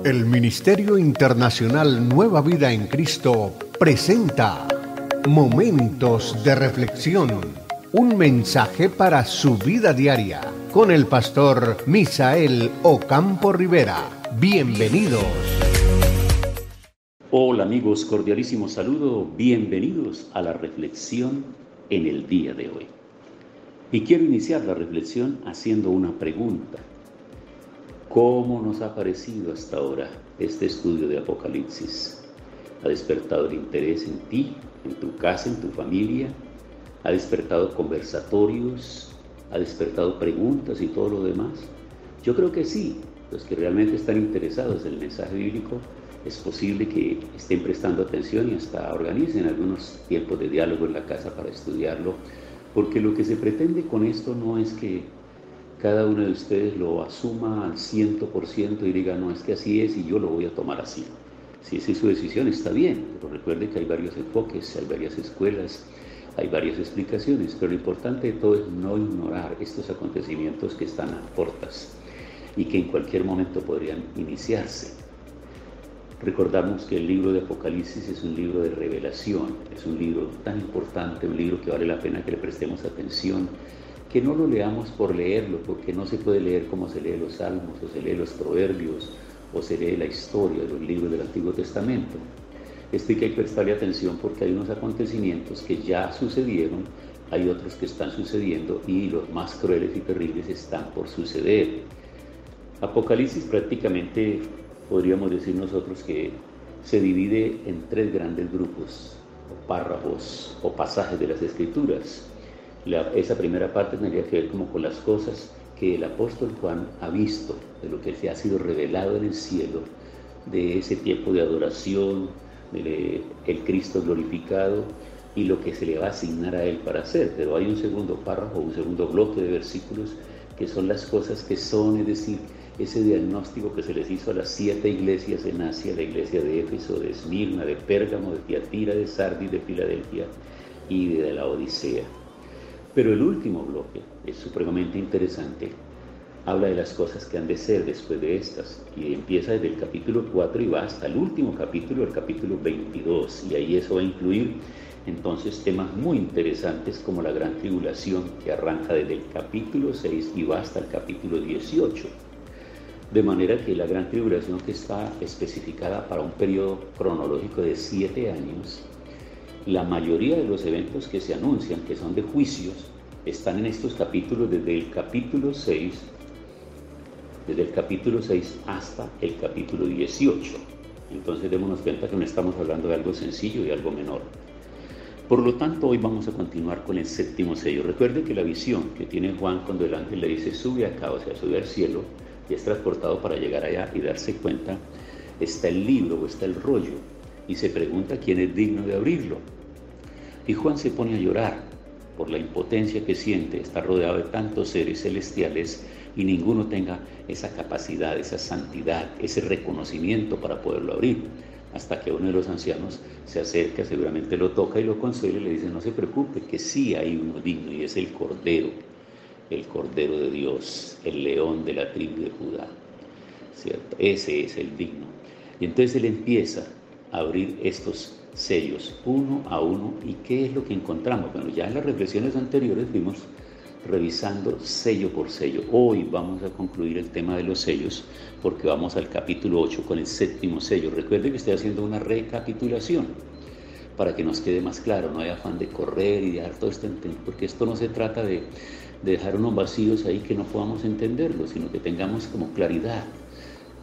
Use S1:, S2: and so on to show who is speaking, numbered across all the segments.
S1: El Ministerio Internacional Nueva Vida en Cristo presenta Momentos de Reflexión, un mensaje para su vida diaria, con el pastor Misael Ocampo Rivera. Bienvenidos.
S2: Hola amigos, cordialísimo saludo, bienvenidos a la reflexión en el día de hoy. Y quiero iniciar la reflexión haciendo una pregunta. ¿Cómo nos ha parecido hasta ahora este estudio de Apocalipsis? ¿Ha despertado el interés en ti, en tu casa, en tu familia? ¿Ha despertado conversatorios? ¿Ha despertado preguntas y todo lo demás? Yo creo que sí. Los que realmente están interesados en el mensaje bíblico, es posible que estén prestando atención y hasta organicen algunos tiempos de diálogo en la casa para estudiarlo, porque lo que se pretende con esto no es que cada uno de ustedes lo asuma al 100% y diga, no, es que así es y yo lo voy a tomar así. Si esa es su decisión, está bien, pero recuerde que hay varios enfoques, hay varias escuelas, hay varias explicaciones, pero lo importante de todo es no ignorar estos acontecimientos que están a puertas y que en cualquier momento podrían iniciarse. Recordamos que el libro de Apocalipsis es un libro de revelación, es un libro tan importante, un libro que vale la pena que le prestemos atención, que no lo leamos por leerlo, porque no se puede leer como se lee los Salmos, o se lee los Proverbios, o se lee la historia de los libros del Antiguo Testamento. Esto hay que prestarle atención porque hay unos acontecimientos que ya sucedieron, hay otros que están sucediendo y los más crueles y terribles están por suceder. Apocalipsis prácticamente podríamos decir nosotros que se divide en tres grandes grupos, o párrafos, o pasajes de las Escrituras. Esa primera parte tendría que ver como con las cosas que el apóstol Juan ha visto, de lo que se ha sido revelado en el cielo, de ese tiempo de adoración, el Cristo glorificado y lo que se le va a asignar a él para hacer. Pero hay un segundo párrafo, un segundo bloque de versículos que son las cosas que son, es decir, ese diagnóstico que se les hizo a las 7 iglesias en Asia, la iglesia de Éfeso, de Esmirna, de Pérgamo, de Tiatira, de Sardis, de Filadelfia y de la Odisea. Pero el último bloque es supremamente interesante, habla de las cosas que han de ser después de estas, y empieza desde el capítulo 4 y va hasta el último capítulo, el capítulo 22, y ahí eso va a incluir entonces temas muy interesantes como la gran tribulación, que arranca desde el capítulo 6 y va hasta el capítulo 18. De manera que la gran tribulación, que está especificada para un periodo cronológico de 7 años, la mayoría de los eventos que se anuncian, que son de juicios, están en estos capítulos desde el capítulo 6 hasta el capítulo 18. Entonces démonos cuenta que no estamos hablando de algo sencillo y algo menor. Por lo tanto, hoy vamos a continuar con el séptimo sello. Recuerde que la visión que tiene Juan cuando el ángel le dice sube acá, o sea, sube al cielo, y es transportado para llegar allá y darse cuenta, está el libro o está el rollo, y se pregunta quién es digno de abrirlo. Y Juan se pone a llorar por la impotencia que siente, está rodeado de tantos seres celestiales y ninguno tenga esa capacidad, esa santidad, ese reconocimiento para poderlo abrir. Hasta que uno de los ancianos se acerca, seguramente lo toca y lo consuela y le dice, no se preocupe, que sí hay uno digno y es el Cordero de Dios, el león de la tribu de Judá, ¿cierto? Ese es el digno. Y entonces él empieza a abrir estos sellos uno a uno. ¿Y qué es lo que encontramos? Bueno, ya en las reflexiones anteriores fuimos revisando sello por sello. Hoy vamos a concluir el tema de los sellos porque vamos al capítulo 8 con el séptimo sello. Recuerde que estoy haciendo una recapitulación para que nos quede más claro, no hay afán de correr y dejar todo esto, porque esto no se trata de dejar unos vacíos ahí que no podamos entenderlo, sino que tengamos como claridad.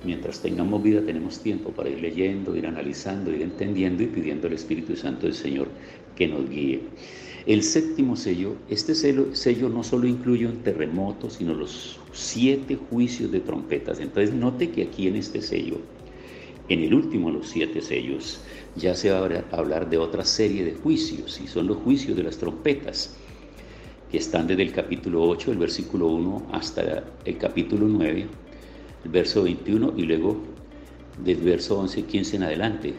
S2: Mientras tengamos vida tenemos tiempo para ir leyendo, ir analizando, ir entendiendo y pidiendo al Espíritu Santo del Señor que nos guíe. El séptimo sello, este sello no solo incluye un terremoto, sino los 7 juicios de trompetas. Entonces note que aquí en este sello, en el último de los 7 sellos, ya se va a hablar de otra serie de juicios, y son los juicios de las trompetas, que están desde el capítulo 8, el versículo 1, hasta el capítulo 9, el verso 21, y luego del verso 11 y 15 en adelante.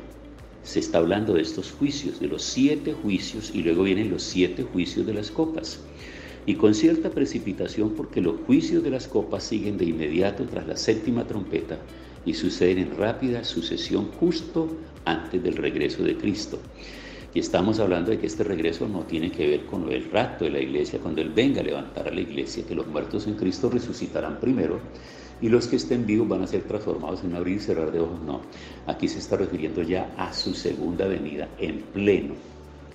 S2: Se está hablando de estos juicios, de los 7 juicios, y luego vienen los 7 juicios de las copas. y con cierta precipitación, porque los juicios de las copas siguen de inmediato tras la séptima trompeta, y suceden en rápida sucesión justo antes del regreso de Cristo. Y estamos hablando de que este regreso no tiene que ver con el rapto de la iglesia, cuando Él venga a levantar a la iglesia, que los muertos en Cristo resucitarán primero y los que estén vivos van a ser transformados en un abrir y cerrar de ojos. No, aquí se está refiriendo ya a su segunda venida en pleno,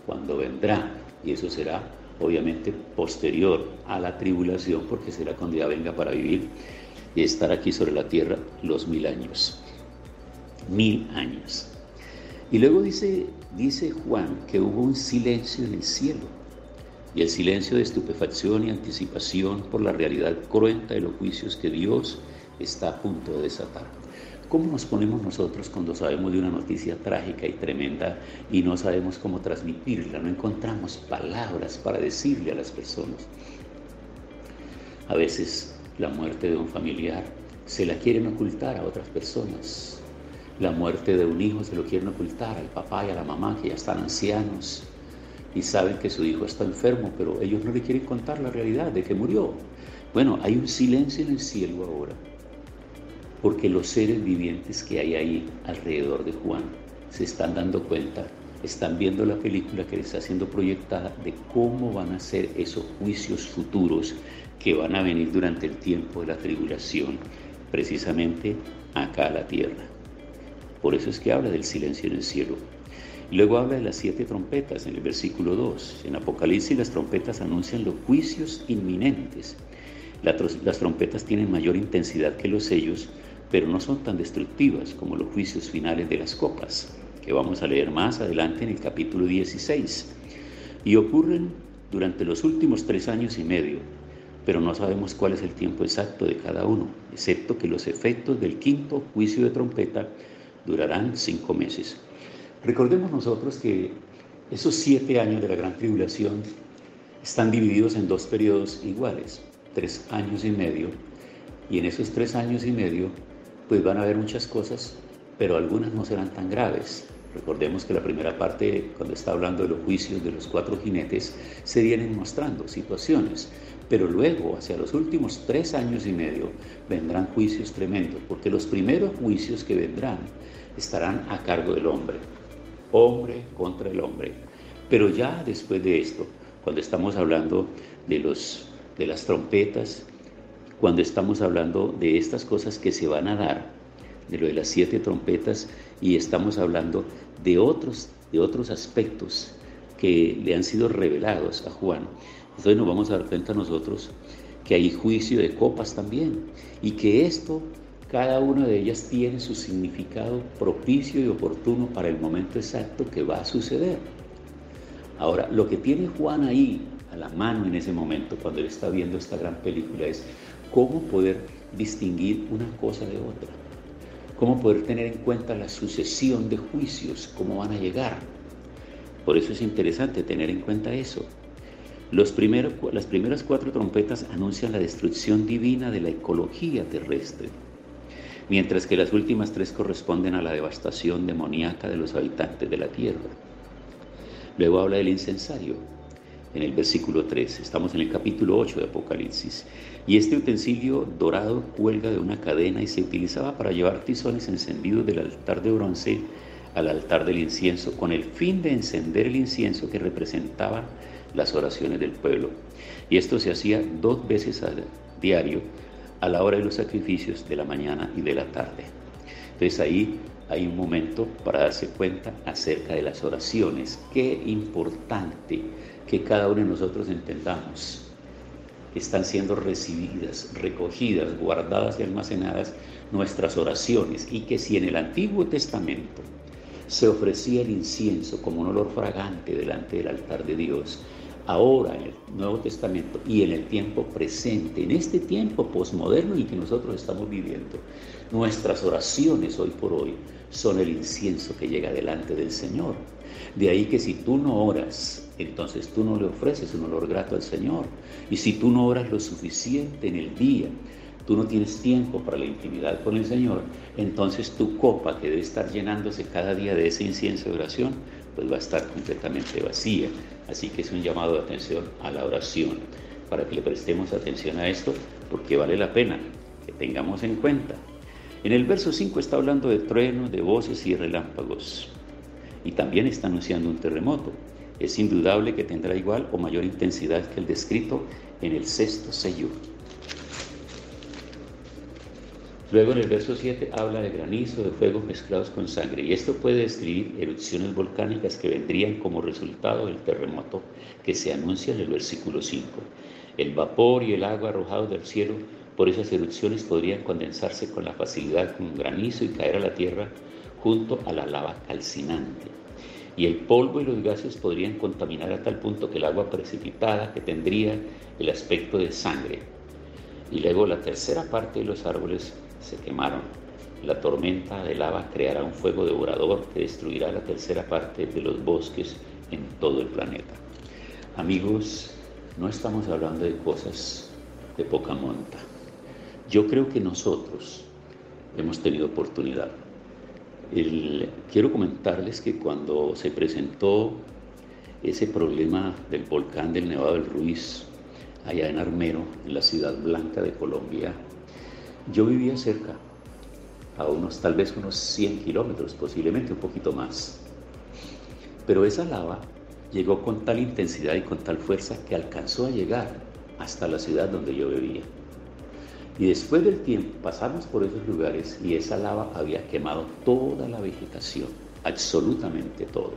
S2: cuando vendrá, y eso será obviamente posterior a la tribulación, porque será cuando ya venga para vivir y estar aquí sobre la tierra los 1000 años. 1000 años. Y luego dice Juan que hubo un silencio en el cielo, y el silencio de estupefacción y anticipación por la realidad cruenta de los juicios que Dios está a punto de desatar. ¿Cómo nos ponemos nosotros cuando sabemos de una noticia trágica y tremenda y no sabemos cómo transmitirla? No encontramos palabras para decirle a las personas. A veces la muerte de un familiar se la quieren ocultar a otras personas. La muerte de un hijo se lo quieren ocultar al papá y a la mamá, que ya están ancianos y saben que su hijo está enfermo, pero ellos no le quieren contar la realidad de que murió. Bueno, hay un silencio en el cielo ahora, porque los seres vivientes que hay ahí alrededor de Juan se están dando cuenta, están viendo la película que les está siendo proyectada de cómo van a ser esos juicios futuros que van a venir durante el tiempo de la tribulación, precisamente acá a la tierra. Por eso es que habla del silencio en el cielo. Y luego habla de las 7 trompetas en el versículo 2. En Apocalipsis las trompetas anuncian los juicios inminentes. Las trompetas tienen mayor intensidad que los sellos, pero no son tan destructivas como los juicios finales de las copas, que vamos a leer más adelante en el capítulo 16. Y ocurren durante los últimos 3 años y medio, pero no sabemos cuál es el tiempo exacto de cada uno, excepto que los efectos del 5º juicio de trompeta durarán 5 meses. Recordemos nosotros que esos 7 años de la gran tribulación están divididos en 2 periodos iguales, 3 años y medio, y en esos 3 años y medio pues van a haber muchas cosas, pero algunas no serán tan graves. Recordemos que la primera parte, cuando está hablando de los juicios de los 4 jinetes, se vienen mostrando situaciones, pero luego, hacia los últimos 3 años y medio, vendrán juicios tremendos, porque los primeros juicios que vendrán estarán a cargo del hombre contra el hombre. Pero ya después de esto, cuando estamos hablando de las trompetas, cuando estamos hablando de estas cosas que se van a dar, de lo de las 7 trompetas, y estamos hablando de otros aspectos que le han sido revelados a Juan, entonces nos vamos a dar cuenta nosotros que hay juicio de copas también, y que esto, cada una de ellas tiene su significado propicio y oportuno para el momento exacto que va a suceder. Ahora, lo que tiene Juan ahí a la mano en ese momento, cuando él está viendo esta gran película, es cómo poder distinguir una cosa de otra, cómo poder tener en cuenta la sucesión de juicios, cómo van a llegar. Por eso es interesante tener en cuenta eso. Las primeras 4 trompetas anuncian la destrucción divina de la ecología terrestre, mientras que las últimas 3 corresponden a la devastación demoníaca de los habitantes de la tierra. Luego habla del incensario, en el versículo 3, estamos en el capítulo 8 de Apocalipsis, y este utensilio dorado cuelga de una cadena y se utilizaba para llevar tizones encendidos del altar de bronce al altar del incienso, con el fin de encender el incienso que representaba las oraciones del pueblo. Y esto se hacía 2 veces a diario, a la hora de los sacrificios de la mañana y de la tarde. Entonces ahí hay un momento para darse cuenta acerca de las oraciones. Qué importante que cada uno de nosotros entendamos que están siendo recibidas, recogidas, guardadas y almacenadas nuestras oraciones, y que si en el Antiguo Testamento se ofrecía el incienso como un olor fragante delante del altar de Dios, ahora en el Nuevo Testamento y en el tiempo presente, en este tiempo posmoderno en que nosotros estamos viviendo, nuestras oraciones hoy por hoy son el incienso que llega delante del Señor. De ahí que si tú no oras, entonces tú no le ofreces un olor grato al Señor. Y si tú no oras lo suficiente en el día, tú no tienes tiempo para la intimidad con el Señor, entonces tu copa, que debe estar llenándose cada día de ese incienso de oración, pues va a estar completamente vacía. Así que es un llamado de atención a la oración, para que le prestemos atención a esto, porque vale la pena que tengamos en cuenta En el verso 5 está hablando de truenos, de voces y relámpagos. Y también está anunciando un terremoto. Es indudable que tendrá igual o mayor intensidad que el descrito en el 6º sello. Luego en el verso 7 habla de granizo, de fuegos mezclados con sangre. Y esto puede describir erupciones volcánicas que vendrían como resultado del terremoto que se anuncia en el versículo 5. El vapor y el agua arrojados del cielo por esas erupciones podrían condensarse con la facilidad como granizo y caer a la tierra junto a la lava calcinante. Y el polvo y los gases podrían contaminar a tal punto que el agua precipitada, que tendría el aspecto de sangre. Y luego la tercera parte de los árboles se quemaron. La tormenta de lava creará un fuego devorador que destruirá la tercera parte de los bosques en todo el planeta. Amigos, no estamos hablando de cosas de poca monta. Yo creo que nosotros hemos tenido oportunidad. Quiero comentarles que cuando se presentó ese problema del volcán del Nevado del Ruiz, allá en Armero, en la ciudad blanca de Colombia, yo vivía cerca, a tal vez unos 100 kilómetros, posiblemente un poquito más. Pero esa lava llegó con tal intensidad y con tal fuerza que alcanzó a llegar hasta la ciudad donde yo vivía. Y después del tiempo pasamos por esos lugares y esa lava había quemado toda la vegetación, absolutamente todo.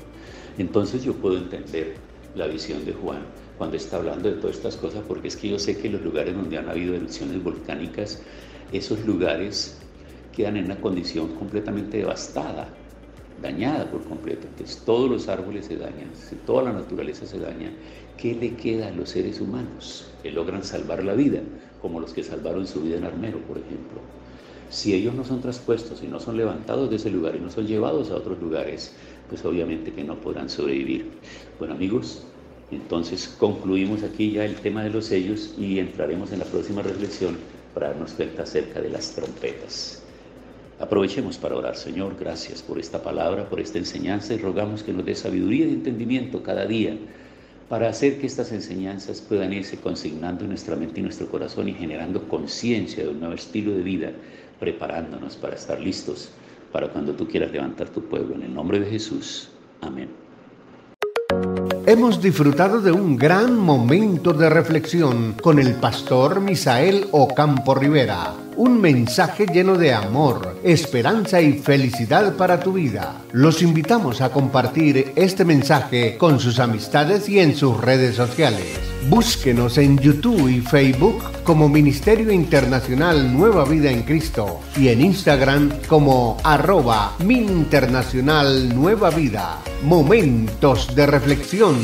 S2: Entonces yo puedo entender la visión de Juan cuando está hablando de todas estas cosas, porque es que yo sé que los lugares donde han habido erupciones volcánicas, esos lugares quedan en una condición completamente devastada, dañada por completo. Entonces todos los árboles se dañan, toda la naturaleza se daña. ¿Qué le queda a los seres humanos que logran salvar la vida, como los que salvaron su vida en Armero, por ejemplo? Si ellos no son traspuestos y no son levantados de ese lugar y no son llevados a otros lugares, pues obviamente que no podrán sobrevivir. Bueno, amigos, entonces concluimos aquí ya el tema de los sellos y entraremos en la próxima reflexión para darnos cuenta acerca de las trompetas. Aprovechemos para orar. Señor, gracias por esta palabra, por esta enseñanza, y rogamos que nos dé sabiduría y entendimiento cada día para hacer que estas enseñanzas puedan irse consignando en nuestra mente y nuestro corazón y generando conciencia de un nuevo estilo de vida, preparándonos para estar listos para cuando tú quieras levantar tu pueblo. En el nombre de Jesús. Amén.
S1: Hemos disfrutado de un gran momento de reflexión con el pastor Misael Ocampo Rivera. Un mensaje lleno de amor, esperanza y felicidad para tu vida. Los invitamos a compartir este mensaje con sus amistades y en sus redes sociales. Búsquenos en YouTube y Facebook como Ministerio Internacional Nueva Vida en Cristo y en Instagram como @MinInternacional Nueva Vida. Momentos de reflexión.